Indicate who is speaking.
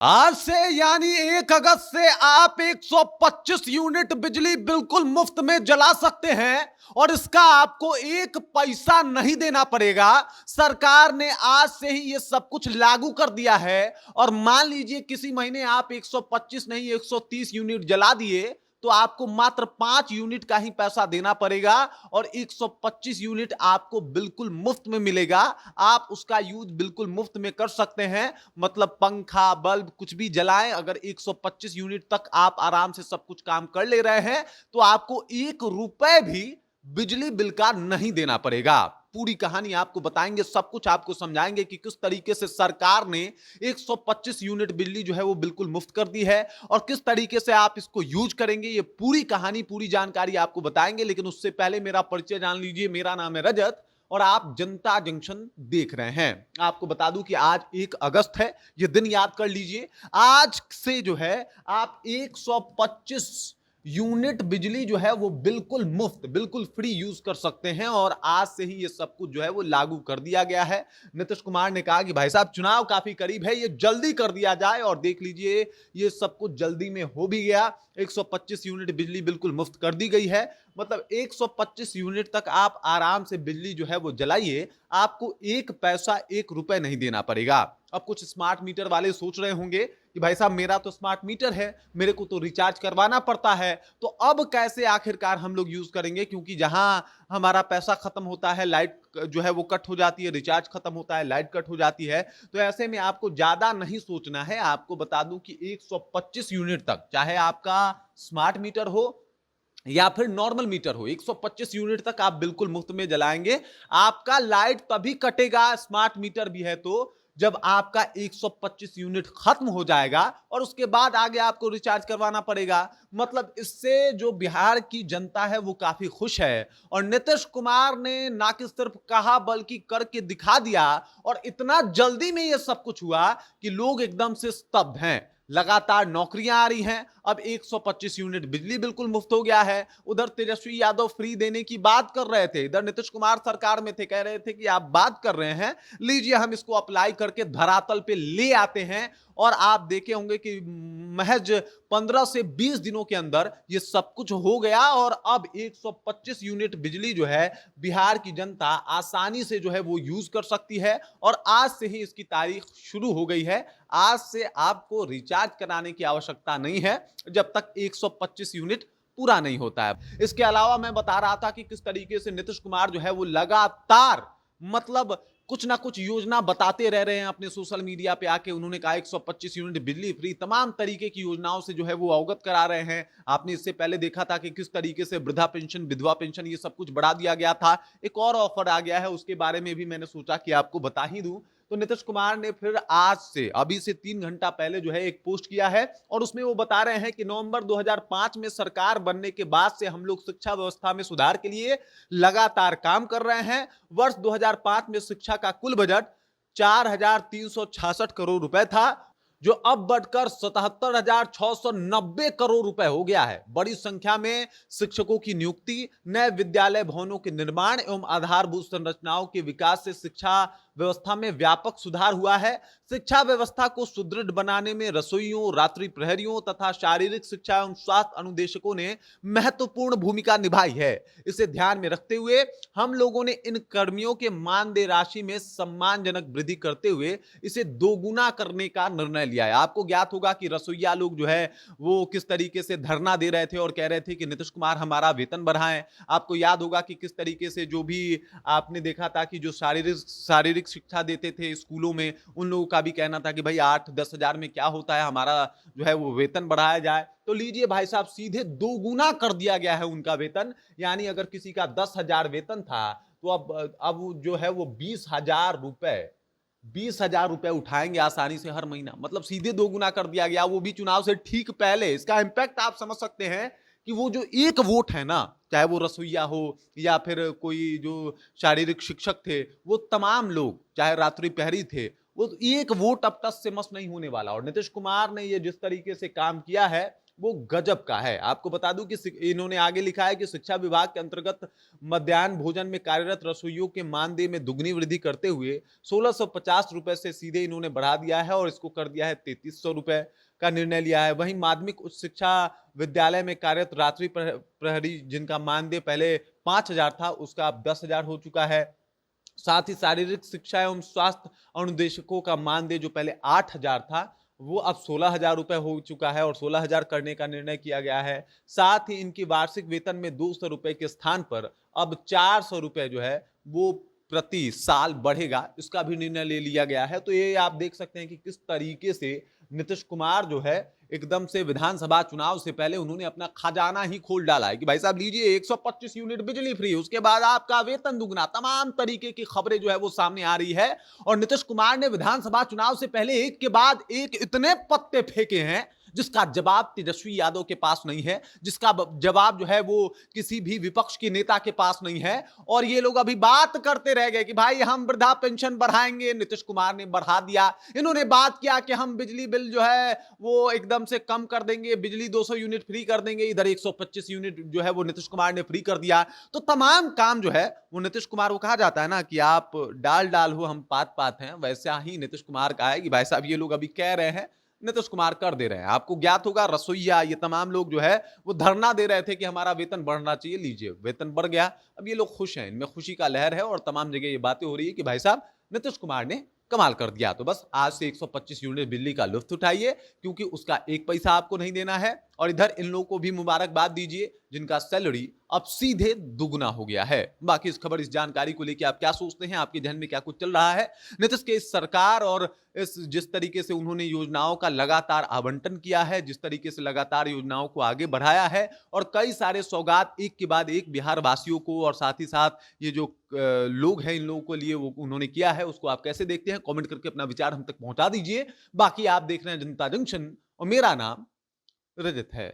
Speaker 1: आज से यानी 1 अगस्त से आप 125 यूनिट बिजली बिल्कुल मुफ्त में जला सकते हैं और इसका आपको एक पैसा नहीं देना पड़ेगा। सरकार ने आज से ही ये सब कुछ लागू कर दिया है और मान लीजिए किसी महीने आप 125 नहीं 130 यूनिट जला दिए तो आपको मात्र 5 यूनिट का ही पैसा देना पड़ेगा और 125 यूनिट आपको बिल्कुल मुफ्त में मिलेगा। आप उसका यूज बिल्कुल मुफ्त में कर सकते हैं। मतलब पंखा बल्ब कुछ भी जलाएं, अगर 125 यूनिट तक आप आराम से सब कुछ काम कर ले रहे हैं तो आपको 1 रुपए भी बिजली बिल का नहीं देना पड़ेगा। पूरी कहानी आपको बताएंगे, सब कुछ आपको समझाएंगे कि किस तरीके से सरकार ने 125 यूनिट बिजली जो है वो बिल्कुल मुफ्त कर दी है और किस तरीके से आप इसको यूज करेंगे। ये पूरी कहानी पूरी जानकारी आपको बताएंगे, लेकिन उससे पहले मेरा परिचय जान लीजिए। मेरा नाम है रजत और आप जनता जंक्शन देख रहे हैं। आपको बता दूं कि आज 1 अगस्त है, ये दिन याद कर लीजिए। आज से जो है आप 125 यूनिट बिजली जो है वो बिल्कुल मुफ्त बिल्कुल फ्री यूज कर सकते हैं और आज से ही ये सब कुछ जो है वो लागू कर दिया गया है। नीतीश कुमार ने कहा कि भाई साहब चुनाव काफी करीब है, ये जल्दी कर दिया जाए और देख लीजिए ये सब कुछ जल्दी में हो भी गया। 125 यूनिट बिजली बिल्कुल मुफ्त कर दी गई है। मतलब 125 यूनिट तक आप आराम से बिजली जो है वो जलाइए, आपको एक पैसा 1 रुपए नहीं देना पड़ेगा। अब कुछ स्मार्ट मीटर वाले सोच रहे होंगे कि भाई साहब मेरा तो स्मार्ट मीटर है, मेरे को तो रिचार्ज करवाना पड़ता है, तो अब कैसे आखिरकार हम लोग यूज करेंगे, क्योंकि जहां हमारा पैसा खत्म होता है लाइट जो है वो कट हो जाती है, रिचार्ज खत्म होता है लाइट कट हो जाती है। तो ऐसे में आपको ज्यादा नहीं सोचना है। आपको बता दूं कि 125 यूनिट तक, चाहे आपका स्मार्ट मीटर हो या फिर नॉर्मल मीटर हो, 125 यूनिट तक आप बिल्कुल मुफ्त में जलाएंगे। आपका लाइट तभी कटेगा, स्मार्ट मीटर भी है तो, जब आपका 125 यूनिट खत्म हो जाएगा और उसके बाद आगे आपको रिचार्ज करवाना पड़ेगा। मतलब इससे जो बिहार की जनता है वो काफी खुश है और नीतीश कुमार ने ना कि सिर्फ कहा बल्कि करके दिखा दिया और इतना जल्दी में ये सब कुछ हुआ कि लोग एकदम से स्तब्ध हैं। लगातार नौकरियां आ रही हैं, अब 125 यूनिट बिजली बिल्कुल मुफ्त हो गया है। उधर तेजस्वी यादव फ्री देने की बात कर रहे थे, इधर नीतीश कुमार सरकार में थे, कह रहे थे कि आप बात कर रहे हैं, लीजिए हम इसको अप्लाई करके धरातल पे ले आते हैं। और आप देखे होंगे कि महज 15 से 20 दिनों के अंदर ये सब कुछ हो गया और अब 125 यूनिट बिजली जो है बिहार की जनता आसानी से जो है वो यूज कर सकती है और आज से ही इसकी तारीख शुरू हो गई है। आज से आपको रिचार्ज कराने की आवश्यकता नहीं है जब तक 125 यूनिट पूरा नहीं होता है। इसके अलावा मैं बता रहा था कि किस तरीके से नीतीश कुमार जो है वो लगातार मतलब कुछ ना कुछ योजना बताते रह रहे हैं अपने सोशल मीडिया पे आके। उन्होंने कहा 125 यूनिट बिजली फ्री, तमाम तरीके की योजनाओं से जो है वो अवगत करा रहे हैं। आपने इससे पहले देखा था कि किस तरीके से वृद्धा पेंशन विधवा पेंशन ये सब कुछ बढ़ा दिया गया था। एक और ऑफर आ गया है, उसके बारे में भी मैंने सोचा कि आपको बता ही दूं। तो नीतीश कुमार ने फिर आज से अभी से 3 घंटा पहले जो है एक पोस्ट किया है और उसमें वो बता रहे हैं कि नवंबर 2005 में सरकार बनने के बाद से हम लोग शिक्षा व्यवस्था में सुधार के लिए लगातार काम कर रहे हैं। वर्ष 2005 में शिक्षा का कुल बजट 4,366 करोड़ रुपए था, जो अब बढ़कर 77,690 करोड़ रुपए हो गया है। बड़ी संख्या में शिक्षकों की नियुक्ति, नए विद्यालय भवनों के निर्माण एवं आधारभूत संरचनाओं के विकास से शिक्षा व्यवस्था में व्यापक सुधार हुआ है। शिक्षा व्यवस्था को सुदृढ़ बनाने में रसोइयों, रात्रि प्रहरियों तथा शारीरिक शिक्षा एवं स्वास्थ्य अनुदेशकों ने महत्वपूर्ण भूमिका निभाई है। इसे ध्यान में रखते हुए हम लोगों ने इन कर्मियों के मानदेय राशि में सम्मानजनक वृद्धि करते हुए इसे दोगुना करने का निर्णय लिया है। आपको ज्ञात होगा कि रसोइया लोग जो है वो किस तरीके से धरना दे रहे थे और कह रहे थे कि नीतीश कुमार हमारा वेतन बढ़ाएं। आपको याद होगा कि किस तरीके से जो भी आपने देखा था कि जो शारीरिक शिक्षा देते थे स्कूलों में, उन लोगों का भी कहना था कि भाई 8-10 हजार में क्या होता है, हमारा जो है वो वेतन बढ़ाया जाए। तो लीजिए भाई साहब, सीधे दोगुना कर दिया गया है उनका वेतन। यानी अगर किसी का 10,000 वेतन था तो अब जो है वो 20,000 रुपए उठाएंगे आसानी से हर महीना। मतलब सीधे दोगुना कर दिया गया, वो भी चुनाव से ठीक पहले। इसका इंपैक्ट आप समझ सकते हैं कि वो जो एक वोट है ना, चाहे वो रसोइया हो या फिर कोई जो शारीरिक शिक्षक थे, वो तमाम लोग चाहे रात्रि प्रहरी थे, वो एक वोट अब टस से मस नहीं होने वाला। और नीतीश कुमार ने ये जिस तरीके से काम किया है, वो गजब का है। आपको बता दूं कि इन्होंने आगे लिखा है कि शिक्षा विभाग के अंतर्गत मध्याह्न भोजन में कार्यरत रसोइयों के मानदेय में दुगनी वृद्धि करते हुए 1650 रुपए से सीधे इन्होंने बढ़ा दिया है और इसको कर दिया है 3300 रुपए का निर्णय लिया है। वहीं माध्यमिक उच्च शिक्षा विद्यालय में कार्यरत रात्रि प्रहरी जिनका मानदेय पहले 5000 था, उसका अब 10,000 हो चुका है। साथ ही शारीरिक शिक्षा एवं स्वास्थ्य अनुदेशकों का मानदेय जो पहले 8,000 था, वो अब 16,000 रुपए हो चुका है और 16,000 करने का निर्णय किया गया है। साथ ही इनकी वार्षिक वेतन में 200 रुपए के स्थान पर अब 400 रुपए जो है वो प्रति साल बढ़ेगा, इसका भी निर्णय ले लिया गया है। तो ये आप देख सकते हैं कि किस तरीके से नीतीश कुमार जो है एकदम से विधानसभा चुनाव से पहले उन्होंने अपना खजाना ही खोल डाला है कि भाई साहब लीजिए 125 यूनिट बिजली फ्री, उसके बाद आपका वेतन दुगना, तमाम तरीके की खबरें जो है वो सामने आ रही है। और नीतीश कुमार ने विधानसभा चुनाव से पहले एक के बाद एक इतने पत्ते फेंके हैं जिसका जवाब तेजस्वी यादव के पास नहीं है, जिसका जवाब जो है वो किसी भी विपक्ष के नेता के पास नहीं है। और ये लोग अभी बात करते रह गए कि भाई हम वृद्धा पेंशन बढ़ाएंगे, नीतीश कुमार ने बढ़ा दिया। इन्होंने बात किया कि हम बिजली बिल जो है वो एकदम से कम कर देंगे, बिजली 200 यूनिट फ्री कर देंगे, इधर 125 यूनिट जो है वो नीतीश कुमार ने फ्री कर दिया। तो तमाम काम जो है वो नीतीश कुमार, वो कहा जाता है ना कि आप डाल डाल हो हम पात पात हैं, वैसा ही नीतीश कुमार का है कि भाई साहब ये लोग अभी कह रहे हैं, नीतीश कुमार कर दे रहे हैं। आपको ज्ञात होगा रसोईया ये तमाम लोग जो है वो धरना दे रहे थे कि हमारा वेतन बढ़ना चाहिए, लीजिए वेतन बढ़ गया। अब ये लोग खुश हैं, इनमें खुशी का लहर है और तमाम जगह ये बातें हो रही है कि भाई साहब नीतीश कुमार ने कमाल कर दिया। तो बस आज से 125 यूनिट बिजली का लुत्फ उठाइए, क्योंकि उसका एक पैसा आपको नहीं देना है। और इधर इन लोगों को भी मुबारकबाद दीजिए जिनका सैलरी अब सीधे दुगना हो गया है। बाकी इस खबर, इस जानकारी को लेकर आप क्या सोचते हैं, आपके ध्यान में क्या कुछ चल रहा है? नीतीश के इस सरकार और इस जिस तरीके से उन्होंने योजनाओं का लगातार आवंटन किया है, जिस तरीके से लगातार योजनाओं को आगे बढ़ाया है और कई सारे सौगात एक के बाद एक बिहार वासियों को और साथ ही साथ ये जो लोग हैं इन लोगों के लिए वो उन्होंने किया है, उसको आप कैसे देखते हैं? कमेंट करके अपना विचार हम तक पहुंचा दीजिए। बाकी आप देख रहे हैं जनता जंक्शन और मेरा नाम रजत है।